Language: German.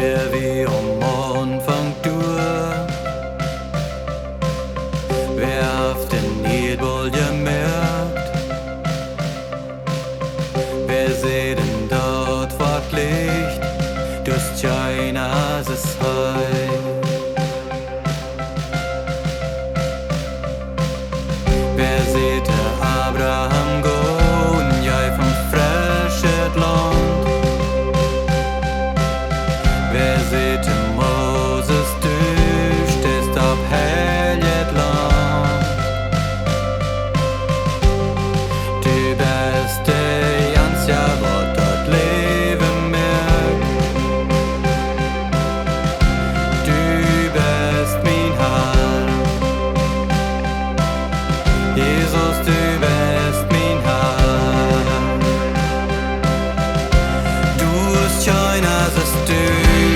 wer wie Anfang durch, wer haft den niet wohl gemerkt, wer seht denn dort wart Licht, durch China es heil. Wer seht der Abraham gehen, ja vom frisches Land? Wer seht der Moses du stehst auf hellet Land? Du bist der ganz ja, wo dort leben merkt. Du bist mein Herr. Jesus, du bist mein Herr. Du hast keiner, das du